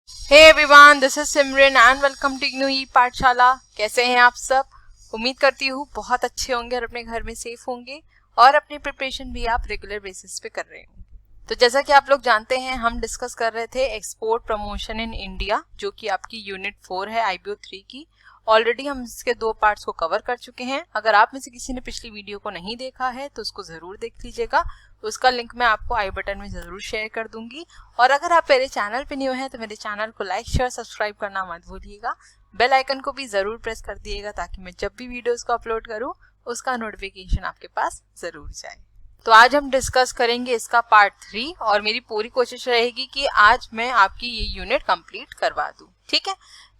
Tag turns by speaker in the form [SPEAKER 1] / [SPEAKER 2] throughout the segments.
[SPEAKER 1] Hey everyone, this is Simran and welcome to new E Pathshala. कैसे हैं आप सब? उम्मीद करती हूँ बहुत अच्छे होंगे और अपने घर में सेफ होंगे और अपनी प्रिपरेशन भी आप रेगुलर बेसिस पे कर रहे होंगे। तो जैसा कि आप लोग जानते हैं, हम डिस्कस कर रहे थे एक्सपोर्ट प्रमोशन इन इंडिया, जो कि आपकी यूनिट 4 है IBO 3 की। ऑलरेडी हम इसके 2 पार्ट्स को कवर कर चुके हैं। अगर आप में से किसी ने पिछली वीडियो को नहीं देखा है तो उसको जरूर देख लीजिएगा। उसका लिंक मैं आपको आई बटन में जरूर शेयर कर दूंगी। और अगर आप मेरे चैनल पे न्यू हैं तो मेरे चैनल को लाइक शेयर सब्सक्राइब करना मत भूलिएगा। बेल आइकन को भी जरूर प्रेस कर दिएगा ताकि मैं जब भी वीडियोस को अपलोड करूं उसका नोटिफिकेशन आपके पास जरूर जाए। तो आज हम डिस्कस करेंगे इसका पार्ट 3 और मेरी पूरी कोशिश रहेगी कि आज मैं आपकी ये यूनिट कंप्लीट करवा दूं। ठीक है,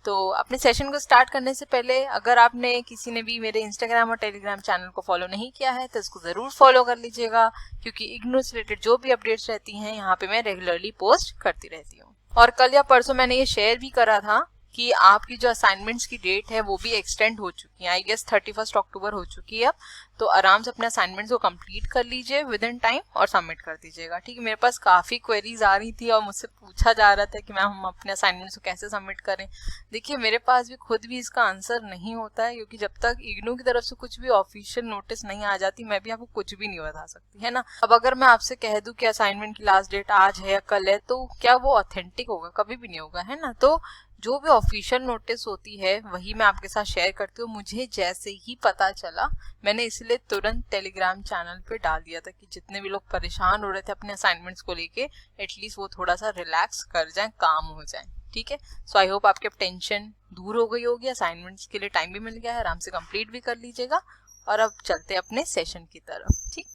[SPEAKER 1] तो अपने सेशन को स्टार्ट करने से पहले अगर आपने किसी ने भी मेरे इंस्टाग्राम और टेलीग्राम चैनल को फॉलो नहीं किया है तो इसको ज़रूर फॉलो कर लीजिएगा, क्योंकि इग्नू से रिलेटेड जो भी अपडेट्स रहती हैं यहाँ पे मैं रेगुलरली पोस्ट करती रहती हूँ। और कल या परसों मैंने ये शेयर भी करा था कि आपकी जो असाइनमेंट्स की डेट है वो भी एक्सटेंड हो चुकी है। आई गेस 31 अक्टूबर हो चुकी है अब। तो आराम से अपने असाइनमेंट्स को कंप्लीट कर लीजिए विद इन टाइम और सबमिट कर दीजिएगा। ठीक है, मेरे पास काफ़ी क्वेरीज आ रही थी और मुझसे पूछा जा रहा था कि मैम हम अपने असाइनमेंट्स को कैसे सबमिट करें। देखिए, मेरे पास भी खुद भी इसका आंसर नहीं होता है, क्योंकि जब तक इग्नू की तरफ से कुछ भी ऑफिशियल नोटिस नहीं आ जाती मैं भी आपको कुछ भी नहीं बता सकती, है ना। अब अगर मैं आपसे कह दूं कि असाइनमेंट की लास्ट डेट आज है या कल है तो क्या वो ऑथेंटिक होगा? कभी भी नहीं होगा, है ना। तो जो भी ऑफिशियल नोटिस होती है वही मैं आपके साथ शेयर करती हूँ। मुझे जैसे ही पता चला मैंने इसलिए तुरंत टेलीग्राम चैनल पे डाल दिया था कि जितने भी लोग परेशान हो रहे थे अपने असाइनमेंट्स को लेके, एटलीस्ट वो थोड़ा सा रिलैक्स कर जाएं, काम हो जाए। ठीक है, सो आई होप आपकी अब टेंशन दूर हो गई होगी। असाइनमेंट्स के लिए टाइम भी मिल गया है, आराम से कंप्लीट भी कर लीजिएगा। और अब चलते अपने सेशन की तरफ। ठीक,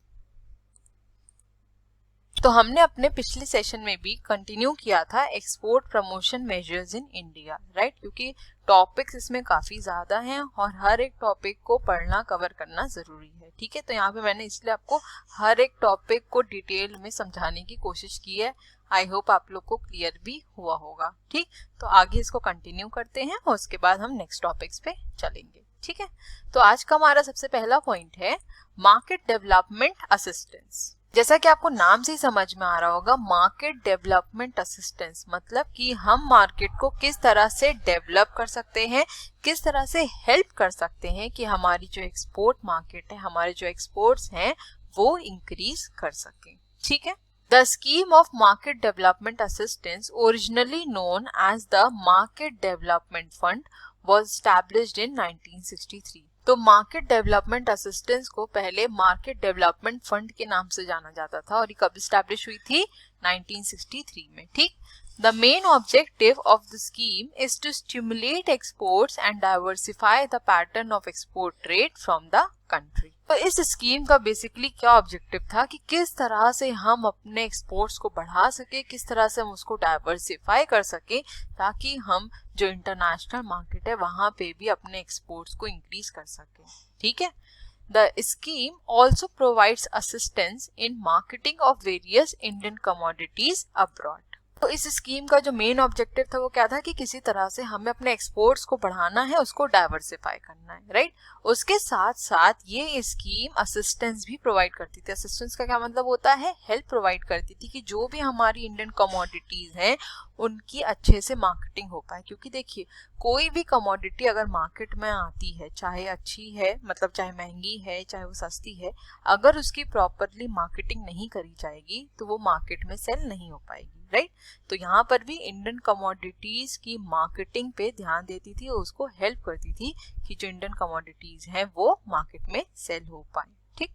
[SPEAKER 1] तो हमने अपने पिछले सेशन में भी कंटिन्यू किया था export promotion measures in India, right. क्योंकि टॉपिक्स इसमें काफ़ी ज़्यादा हैं और हर एक टॉपिक को पढ़ना कवर करना ज़रूरी है। ठीक है, तो यहाँ पे मैंने इसलिए आपको हर एक टॉपिक को डिटेल में समझाने की कोशिश की है। आई होप आप लोग को क्लियर भी हुआ होगा। ठीक, तो आगे इसको कंटिन्यू करते हैं और उसके बाद हम नेक्स्ट टॉपिक्स पे चलेंगे। ठीक है, तो आज का हमारा सबसे पहला पॉइंट है मार्केट डेवलपमेंट असिस्टेंस। जैसा कि आपको नाम से ही समझ में आ रहा होगा, मार्केट डेवलपमेंट असिस्टेंस मतलब कि हम मार्केट को किस तरह से डेवलप कर सकते हैं, किस तरह से हेल्प कर सकते हैं कि हमारी जो एक्सपोर्ट मार्केट है, हमारे जो एक्सपोर्ट्स हैं वो इंक्रीज कर सकें। ठीक है, the scheme of market development assistance, originally known as the market development fund, was established in 1963। तो मार्केट डेवलपमेंट असिस्टेंस को पहले मार्केट डेवलपमेंट फंड के नाम से जाना जाता था और ये कब स्टैब्लिश हुई थी? 1963 में। ठीक, the main objective of the scheme is to stimulate exports and diversify the pattern of export trade from the country. तो इस स्कीम का बेसिकली क्या ऑब्जेक्टिव था कि किस तरह से हम अपने एक्सपोर्ट्स को बढ़ा सके, किस तरह से हम उसको डाइवर्सिफाई कर सके, ताकि हम जो इंटरनेशनल मार्केट है वहां पे भी अपने एक्सपोर्ट्स को इंक्रीज कर सके। ठीक है, the scheme also provides assistance in marketing of various Indian commodities abroad. तो इस स्कीम का जो मेन ऑब्जेक्टिव था वो क्या था कि किसी तरह से हमें अपने एक्सपोर्ट्स को बढ़ाना है, उसको डाइवर्सिफाई करना है, राइट। उसके साथ साथ ये स्कीम असिस्टेंस भी प्रोवाइड करती थी। असिस्टेंस का क्या मतलब होता है? हेल्प प्रोवाइड करती थी कि जो भी हमारी इंडियन कमोडिटीज हैं उनकी अच्छे से मार्केटिंग हो पाए। क्योंकि देखिए, कोई भी कमोडिटी अगर मार्केट में आती है, चाहे अच्छी है, मतलब चाहे महंगी है, चाहे वो सस्ती है, अगर उसकी प्रॉपरली मार्केटिंग नहीं करी जाएगी तो वो मार्केट में सेल नहीं हो पाएगी, राइट। तो यहाँ पर भी इंडियन कमोडिटीज की मार्केटिंग पे ध्यान देती थी और उसको हेल्प करती थी कि जो इंडियन कमोडिटीज हैं वो मार्केट में सेल हो पाए। ठीक,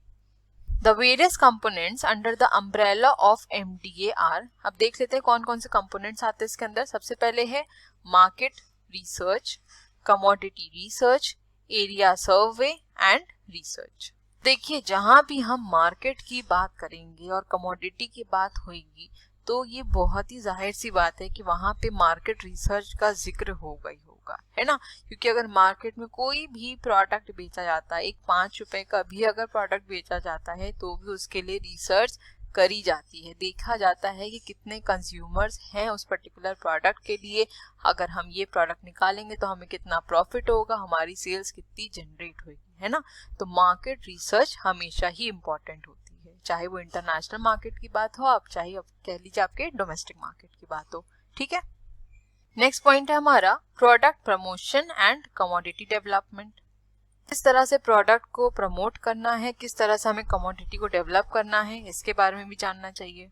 [SPEAKER 1] the various components under the umbrella of MDAR। अब देख लेते हैं कौन कौन से कंपोनेंट्स आते हैं इसके अंदर। सबसे पहले है market research, commodity research, area survey and research. देखिए, जहां भी हम मार्केट की बात करेंगे और कमोडिटी की बात होगी तो ये बहुत ही जाहिर सी बात है कि वहां पे मार्केट रिसर्च का जिक्र होगा ही होगा, है ना। क्योंकि अगर मार्केट में कोई भी प्रोडक्ट बेचा जाता है, एक 5 रुपए का भी अगर प्रोडक्ट बेचा जाता है तो भी उसके लिए रिसर्च करी जाती है। देखा जाता है कि कितने कंज्यूमर्स हैं उस पर्टिकुलर प्रोडक्ट के लिए, अगर हम ये प्रोडक्ट निकालेंगे तो हमें कितना प्रॉफिट होगा, हमारी सेल्स कितनी जनरेट होगी, है ना। तो मार्केट रिसर्च हमेशा ही इम्पोर्टेंट होती है, चाहे वो इंटरनेशनल मार्केट की बात हो, आप चाहे आप कह लीजिए आपके डोमेस्टिक मार्केट की बात हो। ठीक है, नेक्स्ट पॉइंट है हमारा product promotion and commodity development. किस तरह से प्रोडक्ट को प्रमोट करना है, किस तरह से हमें कमोडिटी को डेवलप करना है, इसके बारे में भी जानना चाहिए।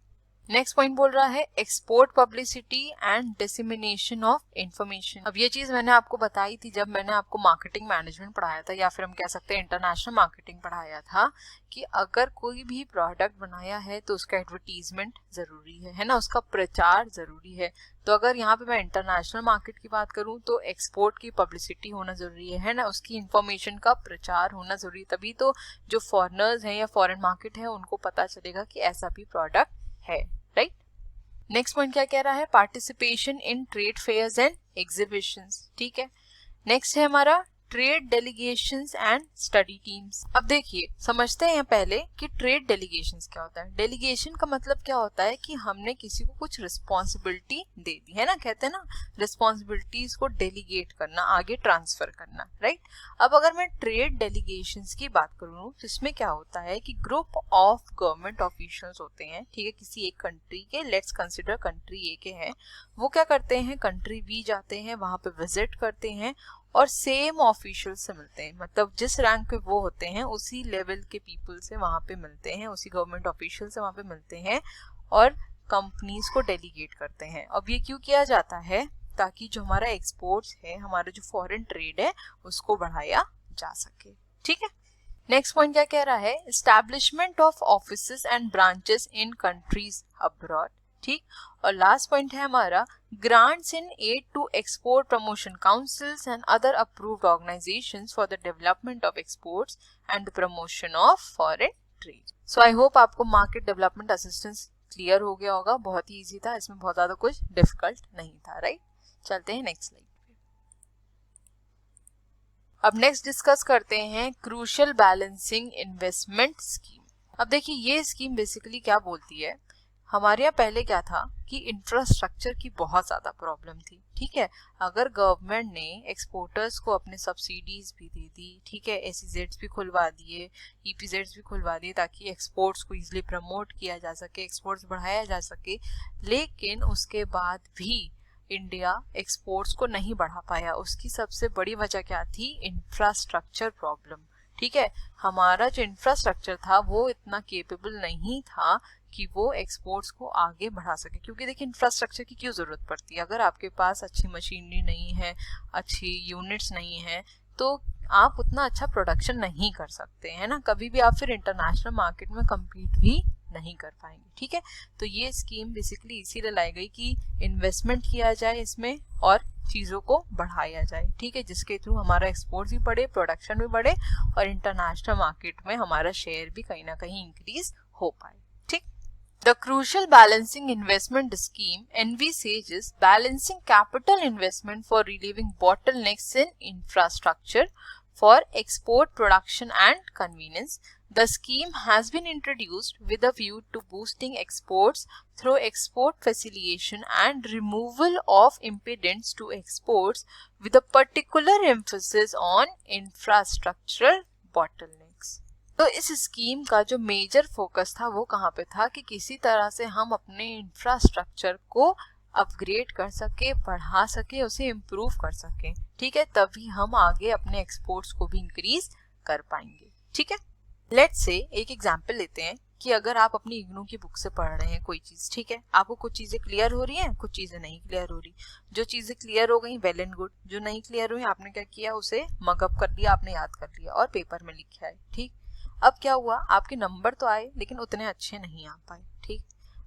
[SPEAKER 1] नेक्स्ट पॉइंट बोल रहा है export publicity and dissemination of information. अब ये चीज मैंने आपको बताई थी जब मैंने आपको मार्केटिंग मैनेजमेंट पढ़ाया था, या फिर हम कह सकते हैं इंटरनेशनल मार्केटिंग पढ़ाया था, कि अगर कोई भी प्रोडक्ट बनाया है तो उसका एडवर्टीजमेंट जरूरी है ना, उसका प्रचार जरूरी है। तो अगर यहाँ पे मैं इंटरनेशनल मार्केट की बात करूँ तो एक्सपोर्ट की पब्लिसिटी होना जरूरी है ना, उसकी इंफॉर्मेशन का प्रचार होना जरूरी, तभी तो जो फॉरेनर्स हैं या फॉरेन मार्केट है उनको पता चलेगा कि ऐसा भी प्रोडक्ट है, राइट। नेक्स्ट पॉइंट क्या कह रहा है, participation in trade fairs and exhibitions. ठीक है, नेक्स्ट है हमारा trade delegations and study teams. अब देखिए समझते हैं पहले कि ट्रेड डेलीगेशंस क्या होता है। डेलीगेशन का मतलब क्या होता है कि हमने किसी को कुछ रिस्पॉन्सिबिलिटी दे दी है ना, कहते हैं ना रिस्पॉन्सिबिलिटीज को डेलीगेट करना, आगे ट्रांसफर करना, राइट। अब अगर मैं ट्रेड डेलीगेशंस की बात करूं तो इसमें क्या होता है कि ग्रुप ऑफ गवर्नमेंट ऑफिशियल्स होते हैं, ठीक है, किसी एक कंट्री के, लेट्स कंसिडर कंट्री ए के हैं, वो क्या करते हैं कंट्री बी जाते हैं, वहां पे विजिट करते हैं और सेम ऑफिशियल से मिलते हैं, मतलब जिस रैंक पे वो होते हैं उसी लेवल के पीपल से वहां पे मिलते हैं, उसी गवर्नमेंट ऑफिशियल से वहां पे मिलते हैं और कंपनीज को डेलीगेट करते हैं। अब ये क्यों किया जाता है, ताकि जो हमारा एक्सपोर्ट्स है, हमारा जो फॉरेन ट्रेड है, उसको बढ़ाया जा सके। ठीक है, नेक्स्ट पॉइंट क्या कह रहा है, establishment of offices and branches in countries abroad. ठीक, और लास्ट पॉइंट है हमारा grants in aid to export promotion councils and other approved organisations for the development of exports and the promotion of foreign trade. So I hope आपको market development assistance clear हो गया होगा, बहुत ही easy था, इसमें बहुत ज्यादा कुछ डिफिकल्ट नहीं था, राइट। चलते हैं नेक्स्ट स्लाइड पे। अब नेक्स्ट डिस्कस करते हैं क्रूशियल बैलेंसिंग इन्वेस्टमेंट स्कीम। अब देखिए ये स्कीम बेसिकली क्या बोलती है, हमारे यहाँ पहले क्या था कि इंफ्रास्ट्रक्चर की बहुत ज्यादा प्रॉब्लम थी। ठीक है, अगर गवर्नमेंट ने एक्सपोर्टर्स को अपने सब्सिडीज भी दे दी, ठीक है, एसईजेड्स भी खुलवा दिए, ईपीजेड्स भी खुलवा दिए, ताकि एक्सपोर्ट्स को इजीली प्रमोट किया जा सके, एक्सपोर्ट्स बढ़ाया जा सके, लेकिन उसके बाद भी इंडिया एक्सपोर्ट्स को नहीं बढ़ा पाया। उसकी सबसे बड़ी वजह क्या थी, इंफ्रास्ट्रक्चर प्रॉब्लम। ठीक है, हमारा जो इंफ्रास्ट्रक्चर था वो इतना केपेबल नहीं था कि वो एक्सपोर्ट्स को आगे बढ़ा सके, क्योंकि देखिए इंफ्रास्ट्रक्चर की क्यों जरूरत पड़ती है, अगर आपके पास अच्छी मशीनरी नहीं है, अच्छी यूनिट्स नहीं है, तो आप उतना अच्छा प्रोडक्शन नहीं कर सकते है ना, कभी भी आप फिर इंटरनेशनल मार्केट में कम्पीट भी नहीं कर पाएंगे। ठीक है, तो ये स्कीम बेसिकली इसीलिए लाई गई कि इन्वेस्टमेंट किया जाए इसमें और चीज़ों को बढ़ाया जाए, ठीक है, जिसके थ्रू हमारा एक्सपोर्ट भी बढ़े, प्रोडक्शन भी बढ़े और इंटरनेशनल मार्केट में हमारा शेयर भी कहीं ना कहीं इंक्रीज हो पाए। ठीक, the crucial balancing investment scheme envisages balancing capital investment for relieving bottlenecks in infrastructure for export production and convenience. The scheme has been introduced with a view to boosting exports through export facilitation and removal of impediments to exports, with a particular emphasis on infrastructural bottlenecks. तो इस scheme का जो major focus था वो कहाँ पे था कि किसी तरह से हम अपने इंफ्रास्ट्रक्चर को अपग्रेड कर सके, बढ़ा सके, उसे इम्प्रूव कर सके। ठीक है, तभी हम आगे अपने एक्सपोर्ट्स को भी इंक्रीज कर पाएंगे। ठीक है, लेट्स से एक एग्जांपल लेते हैं कि अगर आप अपनी इग्नू की बुक से पढ़ रहे हैं कोई चीज, ठीक है, आपको कुछ चीजें क्लियर हो रही हैं, कुछ चीजें नहीं क्लियर हो रही। जो चीजें क्लियर हो गई वेल एंड गुड, जो नहीं क्लियर हुई आपने क्या किया, उसे मगअप कर लिया, आपने याद कर लिया और पेपर में लिखा है। ठीक, अब क्या हुआ, आपके नंबर तो आए लेकिन उतने अच्छे नहीं आ पाए। ठीक,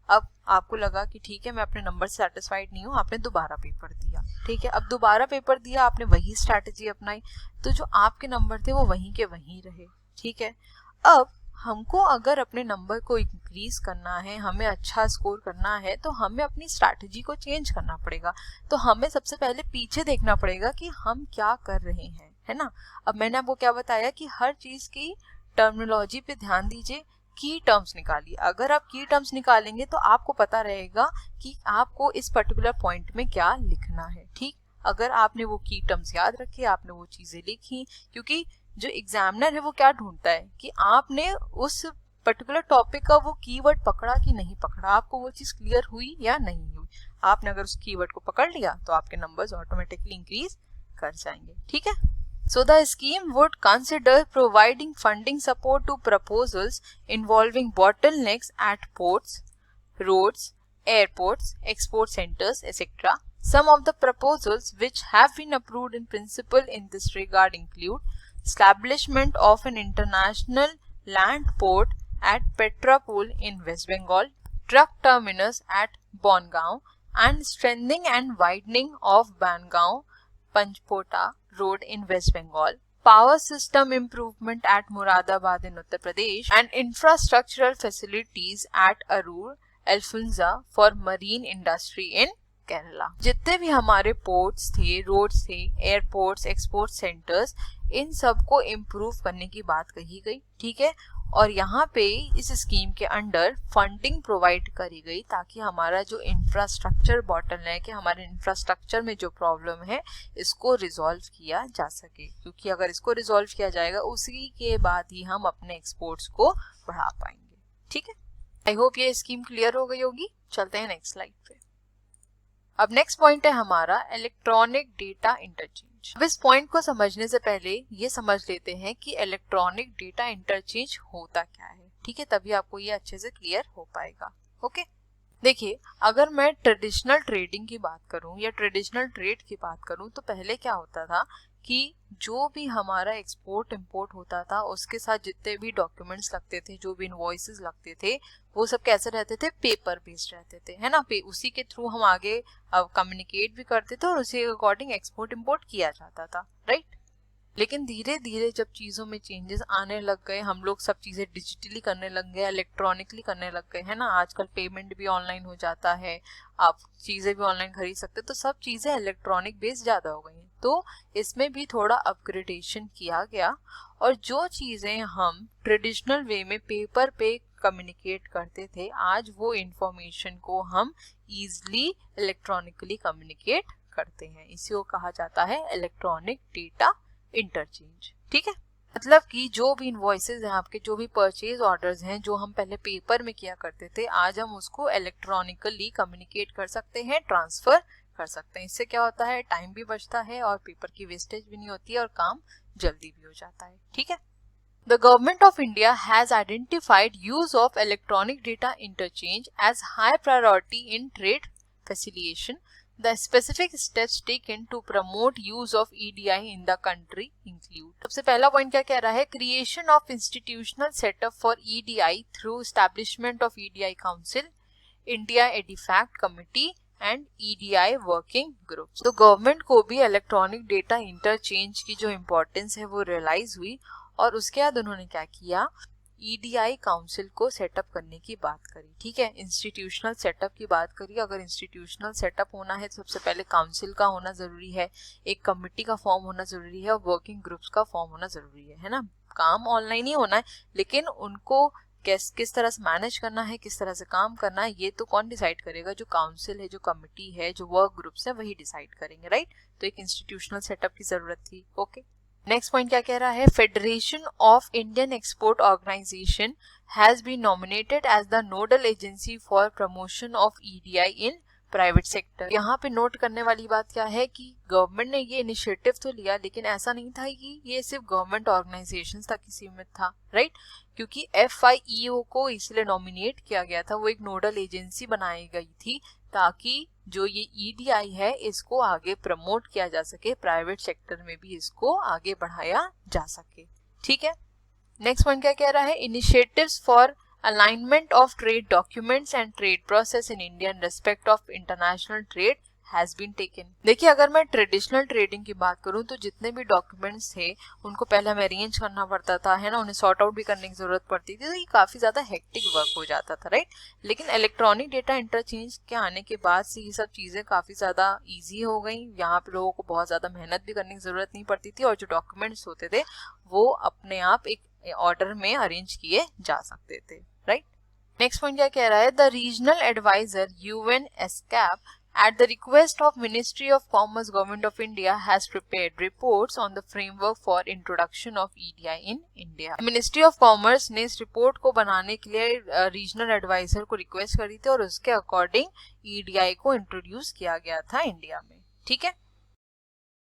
[SPEAKER 1] अब आपको लगा कि ठीक है मैं अपने नंबर से सेटिस्फाइड नहीं हूँ, आपने दोबारा पेपर दिया। ठीक है, अब दोबारा पेपर दिया, आपने वही स्ट्रैटेजी अपनाई, तो जो आपके नंबर थे वो वहीं के वहीं रहे। ठीक है, अब हमको अगर अपने नंबर को इंक्रीज करना है, हमें अच्छा स्कोर करना है, तो हमें अपनी स्ट्रैटेजी को चेंज करना पड़ेगा। तो हमें सबसे पहले पीछे देखना पड़ेगा कि हम क्या कर रहे हैं, है ना। अब मैंने आपको क्या बताया कि हर चीज की टर्मिनोलॉजी पे ध्यान दीजिए, की टर्म्स निकालिए। अगर आप की टर्म्स निकालेंगे तो आपको पता रहेगा कि आपको इस पर्टिकुलर पॉइंट में क्या लिखना है। ठीक, अगर आपने वो की टर्म्स याद रखी, आपने वो चीजें लिखी, क्योंकि जो एग्जामिनर है वो क्या ढूंढता है कि आपने उस पर्टिकुलर टॉपिक का वो कीवर्ड पकड़ा कि नहीं पकड़ा, आपको वो चीज क्लियर हुई या नहीं हुई। आपने अगर उस कीवर्ड को पकड़ लिया तो आपके नंबर्स ऑटोमेटिकली इंक्रीज कर जाएंगे, ठीक है। So the scheme would consider providing funding support to proposals involving bottlenecks at ports, roads, airports, export centers, etc. Some of the proposals which have been approved in principle in this regard include establishment of an international land port at Petrapol in West Bengal, truck terminus at Bongaon, and strengthening and widening of Bangaon Panchpota Road in West Bengal, power system improvement at Muradabad in Uttar Pradesh, and infrastructural facilities at Arur, Alfonsa for marine industry in Kerala. जितने भी हमारे ports थे, roads थे, airports, export centres, इन सब को improve करने की बात कही गई, ठीक है। और यहाँ पे इस स्कीम के अंडर फंडिंग प्रोवाइड करी गई ताकि हमारा जो इंफ्रास्ट्रक्चर बॉटलनेक है, हमारे इंफ्रास्ट्रक्चर में जो प्रॉब्लम है, इसको रिजॉल्व किया जा सके, क्योंकि अगर इसको रिजॉल्व किया जाएगा उसी के बाद ही हम अपने एक्सपोर्ट्स को बढ़ा पाएंगे, ठीक है। आई होप ये स्कीम क्लियर हो गई होगी। चलते हैं नेक्स्ट स्लाइड पे। अब नेक्स्ट पॉइंट है हमारा इलेक्ट्रॉनिक डेटा इंटरचेंज। अब इस पॉइंट को समझने से पहले ये समझ लेते हैं कि इलेक्ट्रॉनिक डेटा इंटरचेंज होता क्या है, ठीक है, तभी आपको ये अच्छे से क्लियर हो पाएगा। ओके, देखिए, अगर मैं ट्रेडिशनल ट्रेडिंग की बात करूं या ट्रेडिशनल ट्रेड की बात करूं तो पहले क्या होता था कि जो भी हमारा एक्सपोर्ट इंपोर्ट होता था उसके साथ जितने भी डॉक्यूमेंट्स लगते थे, जो भी इनवॉइसेस लगते थे, वो सब कैसे रहते थे, पेपर बेस्ड रहते थे, है ना। उसी के थ्रू हम आगे कम्युनिकेट भी करते थे और उसी के अकॉर्डिंग एक्सपोर्ट इंपोर्ट किया जाता था, राइट। लेकिन धीरे धीरे जब चीज़ों में चेंजेस आने लग गए, हम लोग सब चीज़ें डिजिटली करने लग गए, इलेक्ट्रॉनिकली करने लग गए, है ना। आजकल पेमेंट भी ऑनलाइन हो जाता है, आप चीज़ें भी ऑनलाइन खरीद सकते, तो सब चीज़ें इलेक्ट्रॉनिक बेस्ड ज़्यादा हो गई हैं। तो इसमें भी थोड़ा अपग्रेडेशन किया गया और जो चीज़ें हम ट्रेडिशनल वे में पेपर पे कम्युनिकेट करते थे, आज वो इंफॉर्मेशन को हम ईजिली इलेक्ट्रॉनिकली कम्युनिकेट करते हैं। इसी को कहा जाता है इलेक्ट्रॉनिक डेटा इंटरचेंज, ठीक है। मतलब कि जो भी इनवॉइसेस हैं आपके, जो भी परचेज ऑर्डर्स हैं, जो हम पहले पेपर में किया करते थे, आज हम उसको इलेक्ट्रॉनिकली कम्युनिकेट कर सकते हैं, ट्रांसफर कर सकते हैं। इससे क्या होता है, टाइम भी बचता है और पेपर की वेस्टेज भी नहीं होती है और काम जल्दी भी हो जाता है, ठीक है। The Government of India has identified use of electronic data interchange as high priority in trade facilitation. The specific steps taken to promote use of EDI in the country include. सबसे पहला पॉइंट क्या कह रहा है, creation of institutional setup for EDI through establishment of EDI Council, India EDIFACT Committee and EDI Working Groups. तो government को भी electronic data interchange की जो इम्पोर्टेंस है वो रियलाइज हुई और उसके बाद उन्होंने क्या किया, EDI काउंसिल को सेटअप करने की बात करी, ठीक है। इंस्टीट्यूशनल सेटअप की बात करी। अगर इंस्टीट्यूशनल सेटअप होना है तो सबसे पहले काउंसिल का होना ज़रूरी है, एक कमिटी का फॉर्म होना ज़रूरी है और वर्किंग ग्रुप्स का फॉर्म होना ज़रूरी है ना। काम ऑनलाइन ही होना है, लेकिन उनको किस तरह से मैनेज करना है, किस तरह से काम करना है, ये तो कौन डिसाइड करेगा, जो काउंसिल है, जो कमिटी है, जो वर्क ग्रुप्स है, वही डिसाइड करेंगे, राइट। तो एक इंस्टीट्यूशनल सेटअप की ज़रूरत थी, ओके। नेक्स्ट पॉइंट क्या कह रहा है, federation of Indian export organisation has been nominated as the nodal agency for promotion of EDI इन प्राइवेट सेक्टर। यहाँ पे नोट करने वाली बात क्या है कि गवर्नमेंट ने ये इनिशिएटिव तो लिया, लेकिन ऐसा नहीं था कि ये सिर्फ गवर्नमेंट ऑर्गेनाइजेशंस तक ही सीमित था, राइट। क्योंकि FIEO को इसलिए नॉमिनेट किया गया था, वो एक नोडल एजेंसी बनाई गई थी ताकि जो ये EDI है इसको आगे प्रमोट किया जा सके, प्राइवेट सेक्टर में भी इसको आगे बढ़ाया जा सके, ठीक है। नेक्स्ट पॉइंट क्या कह रहा है, initiatives for alignment of trade documents and trade process in India in respect of international trade has been taken. देखिए, अगर मैं ट्रेडिशनल ट्रेडिंग की बात करूं तो जितने भी डॉक्यूमेंट्स थे उनको पहले हमें अरेंज करना पड़ता था, है ना, उन्हें सॉर्ट आउट भी करने की जरूरत पड़ती थी, तो ये काफ़ी ज़्यादा हेक्टिक वर्क हो जाता था, राइट। लेकिन इलेक्ट्रॉनिक डेटा इंटरचेंज के आने के बाद से ये सब चीज़ें काफ़ी ज़्यादा ईजी हो गई। यहाँ पे लोगों को बहुत ज़्यादा मेहनत भी करने की ज़रूरत नहीं पड़ती थी और जो डॉक्यूमेंट्स होते थे वो अपने आप एक ऑर्डर में अरेंज किए जा सकते थे, राइट। नेक्स्ट पॉइंट क्या कह रहा है, the regional adviser UN ESCAP At the request of Ministry of Commerce, Government of India has prepared reports on the framework for introduction of EDI in India. Ministry of Commerce ने इस report को बनाने के लिए regional adviser को request करी थी और उसके अकॉर्डिंग EDI को इंट्रोड्यूस किया गया था इंडिया में, ठीक है।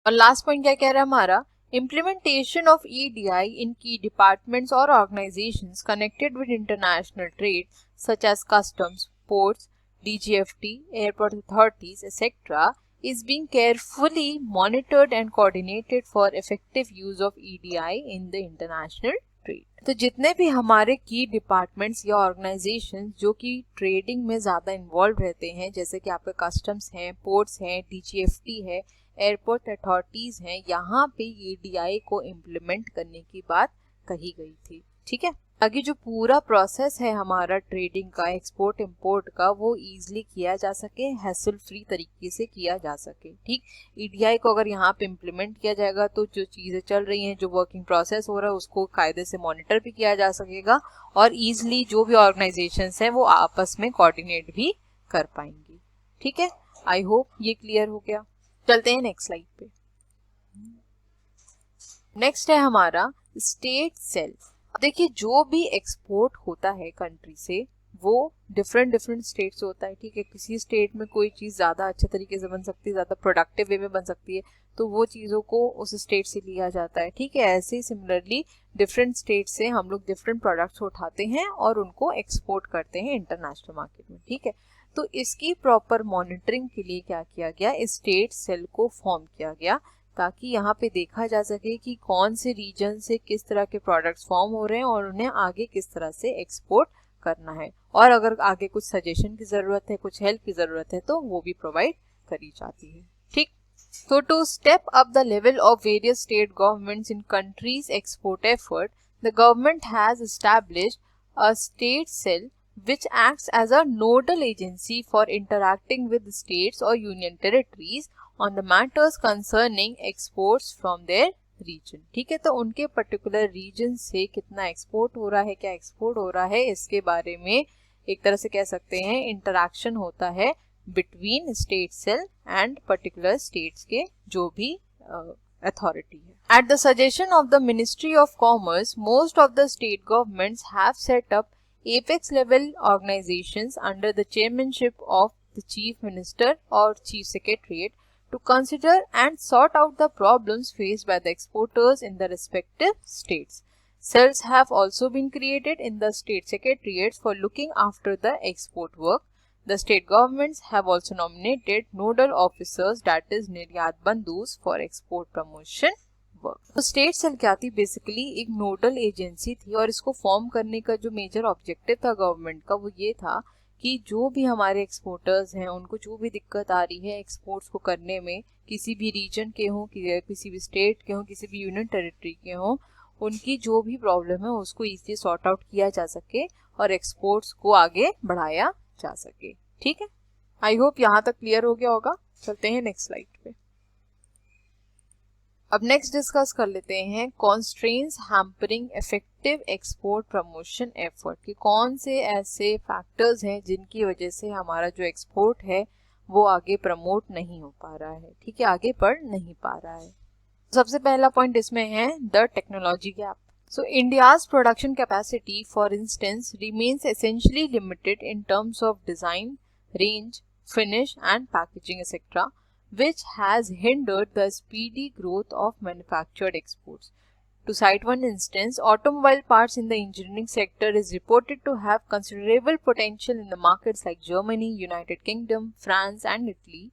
[SPEAKER 1] और लास्ट पॉइंट क्या कह रहा है हमारा, implementation of EDI in key departments or organizations connected with international trade such as customs, ports, DGFT, airport authorities, etc. is being carefully monitored and coordinated for effective use of EDI in the international trade. तो जितने भी हमारे की departments या organisations जो कि trading में ज़्यादा इन्वॉल्व रहते हैं, जैसे कि आपके कस्टम्स हैं, पोर्ट्स हैं, DGFT है, एयरपोर्ट अथॉरिटीज़ हैं, यहाँ पे EDI को इम्प्लीमेंट करने की बात कही गई थी, ठीक है। आगे जो पूरा प्रोसेस है हमारा ट्रेडिंग का, एक्सपोर्ट इंपोर्ट का, वो इजीली किया जा सके, हैसल फ्री तरीके से किया जा सके, ठीक। EDI को अगर यहाँ पे इम्प्लीमेंट किया जाएगा तो जो चीज़ें चल रही हैं, जो वर्किंग प्रोसेस हो रहा है, उसको कायदे से मॉनिटर भी किया जा सकेगा और ईजिली जो भी ऑर्गेनाइजेशंस हैं वो आपस में कोऑर्डिनेट भी कर पाएंगी, ठीक है। आई होप ये क्लियर हो गया। चलते हैं नेक्स्ट स्लाइड पे। नेक्स्ट है हमारा स्टेट सेल। देखिए जो भी एक्सपोर्ट होता है कंट्री से वो डिफरेंट स्टेट से होता है, ठीक है। किसी स्टेट में कोई चीज़ ज़्यादा अच्छे तरीके से बन सकती है, ज़्यादा प्रोडक्टिव वे में बन सकती है, तो वो चीज़ों को उस स्टेट से लिया जाता है, ठीक है। ऐसे ही सिमिलरली डिफरेंट स्टेट से हम लोग डिफरेंट प्रोडक्ट्स उठाते हैं और उनको एक्सपोर्ट करते हैं इंटरनेशनल मार्केट में, ठीक है। तो इसकी प्रॉपर मॉनिटरिंग के लिए क्या किया गया, स्टेट सेल को फॉर्म किया गया ताकि यहाँ पे देखा जा सके कि कौन से रीजन से किस तरह के प्रोडक्ट्स फॉर्म हो रहे हैं और उन्हें आगे किस तरह से एक्सपोर्ट करना है, और अगर आगे कुछ सजेशन की ज़रूरत है, कुछ हेल्प की ज़रूरत है तो वो भी प्रोवाइड करी जाती है, ठीक। So to step up the level of various state governments in countries' export effort, the government has established a state cell which acts as a nodal agency for interacting with states or union territories on the matters concerning exports from their region, ठीक है। तो उनके particular reason से कितना export हो रहा है, क्या एक्सपोर्ट हो रहा है, इसके बारे में एक तरह से कह सकते हैं इंटरैक्शन होता है between state cell and particular states के जो भी अथॉरिटी है। At the suggestion of the ministry of commerce, most of the state governments have set up apex level organizations under the chairmanship of the chief minister or chief secretariat to consider and sort out the problems faced by the exporters in the respective states. Cells have also been created in the state secretariats for looking after the export work. The state governments have also nominated nodal officers, that is Niryat Bandhus, for export promotion work. तो state sale क्या थी, basically एक nodal agency थी और इसको form करने का जो मेजर ऑब्जेक्टिव था गवर्नमेंट का वो ये था कि जो भी हमारे एक्सपोर्टर्स हैं उनको जो भी दिक्कत आ रही है एक्सपोर्ट्स को करने में, किसी भी रीजन के हों, किसी भी स्टेट के हों, किसी भी यूनियन टेरिटरी के हों, उनकी जो भी प्रॉब्लम है उसको इजीली सॉर्ट आउट किया जा सके और एक्सपोर्ट्स को आगे बढ़ाया जा सके, ठीक है। आई होप यहाँ तक क्लियर हो गया होगा। चलते हैं नेक्स्ट स्लाइड पे। अब नेक्स्ट डिस्कस कर लेते हैं constraints hampering effective export promotion effort, कि कौन से ऐसे फैक्टर्स हैं जिनकी वजह से हमारा जो एक्सपोर्ट है वो आगे प्रमोट नहीं हो पा रहा है, ठीक है, आगे बढ़ नहीं पा रहा है। सबसे पहला पॉइंट इसमें है the technology gap. So India's production capacity, for instance, remains essentially limited in terms of design, range, finish and packaging, etc., which has hindered the speedy growth of manufactured exports. To cite one instance, automobile parts in the engineering sector is reported to have considerable potential in the markets like Germany, United Kingdom, France and Italy,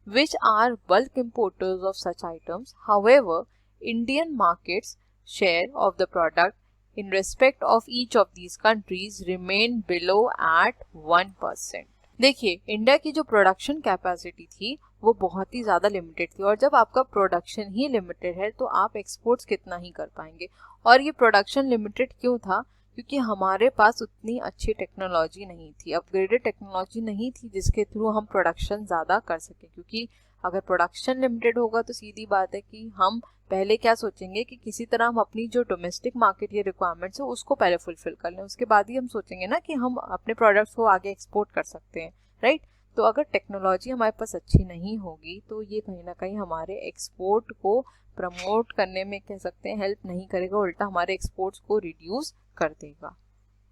[SPEAKER 1] which are bulk importers of such items. However, Indian markets share of the product in respect of each of these countries remain below at 1%. देखिए, India की जो production capacity थी वो बहुत ही ज़्यादा limited थी, और जब आपका प्रोडक्शन ही लिमिटेड है तो आप एक्सपोर्ट्स कितना ही कर पाएंगे। और ये प्रोडक्शन लिमिटेड क्यों था? क्योंकि हमारे पास उतनी अच्छी टेक्नोलॉजी नहीं थी, अपग्रेडेड टेक्नोलॉजी नहीं थी जिसके थ्रू हम प्रोडक्शन ज़्यादा कर सकें। क्योंकि अगर प्रोडक्शन लिमिटेड होगा तो सीधी बात है कि हम पहले क्या सोचेंगे कि किसी तरह हम अपनी जो डोमेस्टिक मार्केट या रिक्वायरमेंट्स है उसको पहले फुलफिल कर लें, उसके बाद ही हम सोचेंगे ना कि हम अपने प्रोडक्ट्स को आगे एक्सपोर्ट कर सकते हैं, राइट। तो अगर टेक्नोलॉजी हमारे पास अच्छी नहीं होगी तो ये कहीं ना कहीं हमारे एक्सपोर्ट को प्रमोट करने में कह सकते हैं हेल्प नहीं करेगा, उल्टा हमारे एक्सपोर्ट्स को रिड्यूस कर देगा.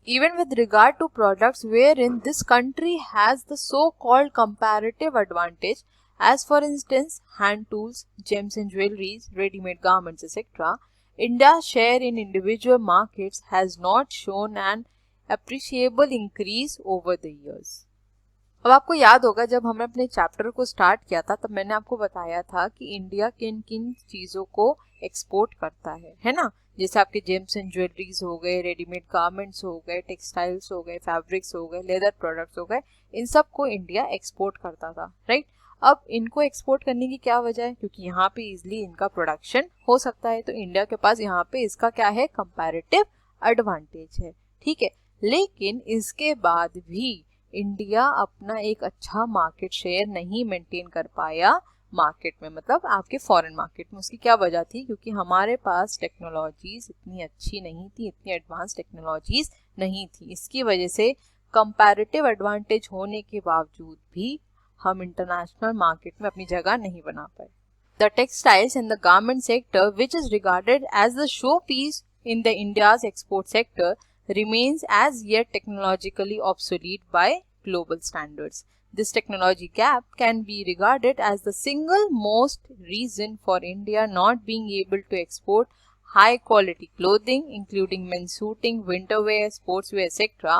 [SPEAKER 1] Even with regard to products wherein this country has the so-called comparative advantage, as for instance hand tools, gems and jewelries, ready-made garments, etc., India's share in individual markets has not shown an appreciable increase over the years. अब आपको याद होगा जब हमने अपने chapter को start किया था तब मैंने आपको बताया था कि इंडिया किन किन चीज़ों को एक्सपोर्ट करता है ना. जैसे आपके जेम्स एंड ज्वेलरीज हो गए, रेडीमेड गारमेंट्स हो गए, टेक्सटाइल्स हो गए, फैब्रिक्स हो गए, लेदर प्रोडक्ट्स हो गए, इन सब को इंडिया एक्सपोर्ट करता था, राइट. अब इनको एक्सपोर्ट करने की क्या वजह है? क्योंकि यहाँ पे इजिली इनका प्रोडक्शन हो सकता है, तो इंडिया के पास यहाँ पे इसका क्या है, कंपैरेटिव एडवांटेज है. ठीक है, लेकिन इसके बाद भी इंडिया अपना एक अच्छा मार्केट शेयर नहीं मेंटेन कर पाया मार्केट में, मतलब आपके फॉरेन मार्केट में. उसकी क्या वजह थी? क्योंकि हमारे पास टेक्नोलॉजीज इतनी अच्छी नहीं थी, इतनी एडवांस टेक्नोलॉजीज नहीं थी. इसकी वजह से कंपैरेटिव एडवांटेज होने के बावजूद भी हम इंटरनेशनल मार्केट में अपनी जगह नहीं बना पाए. The textiles and the garment sector which is regarded as the show piece in the India's export sector remains as yet technologically obsolete by global standards. This technology gap can be regarded as the single most reason for India not being able to export high quality clothing, including men's suiting, winter wear, sportswear, etc.,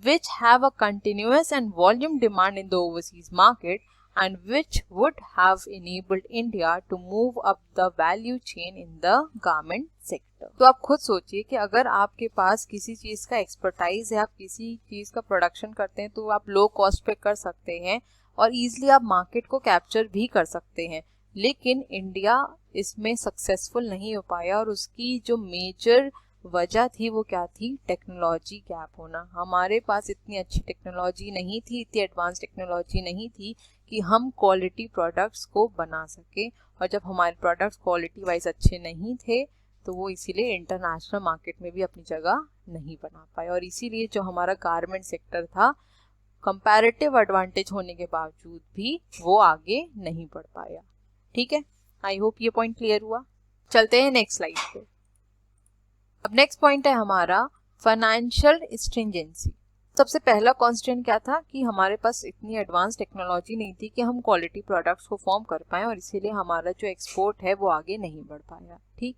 [SPEAKER 1] which have a continuous and volume demand in the overseas market and which would have enabled India to move up the value chain in the garment sector. तो आप खुद सोचिए कि अगर आपके पास किसी चीज़ का expertise है, आप किसी चीज़ का प्रोडक्शन करते हैं तो आप लो कॉस्ट पे कर सकते हैं और ईजिली आप मार्केट को कैप्चर भी कर सकते हैं. लेकिन इंडिया इसमें सक्सेसफुल नहीं हो पाया और उसकी जो मेजर वजह थी वो क्या थी? टेक्नोलॉजी गैप होना. हमारे पास इतनी अच्छी टेक्नोलॉजी नहीं थी, इतनी एडवांस टेक्नोलॉजी नहीं थी कि हम क्वालिटी प्रोडक्ट्स को बना सके. और जब हमारे प्रोडक्ट्स क्वालिटी वाइज अच्छे नहीं थे तो वो इसीलिए इंटरनेशनल मार्केट में भी अपनी जगह नहीं बना पाए. और इसीलिए जो हमारा गारमेंट सेक्टर था, कंपैरेटिव एडवांटेज होने के बावजूद भी वो आगे नहीं बढ़ पाया. ठीक है, आई होप ये पॉइंट क्लियर हुआ. चलते हैं नेक्स्ट स्लाइड पे. अब नेक्स्ट पॉइंट है हमारा फाइनेंशियल स्ट्रिंजेंसी. सबसे पहला कॉन्स्टेंट क्या था कि हमारे पास इतनी एडवांस टेक्नोलॉजी नहीं थी कि हम क्वालिटी प्रोडक्ट्स को फॉर्म कर पाएं और इसीलिए हमारा जो एक्सपोर्ट है वो आगे नहीं बढ़ पाया. ठीक,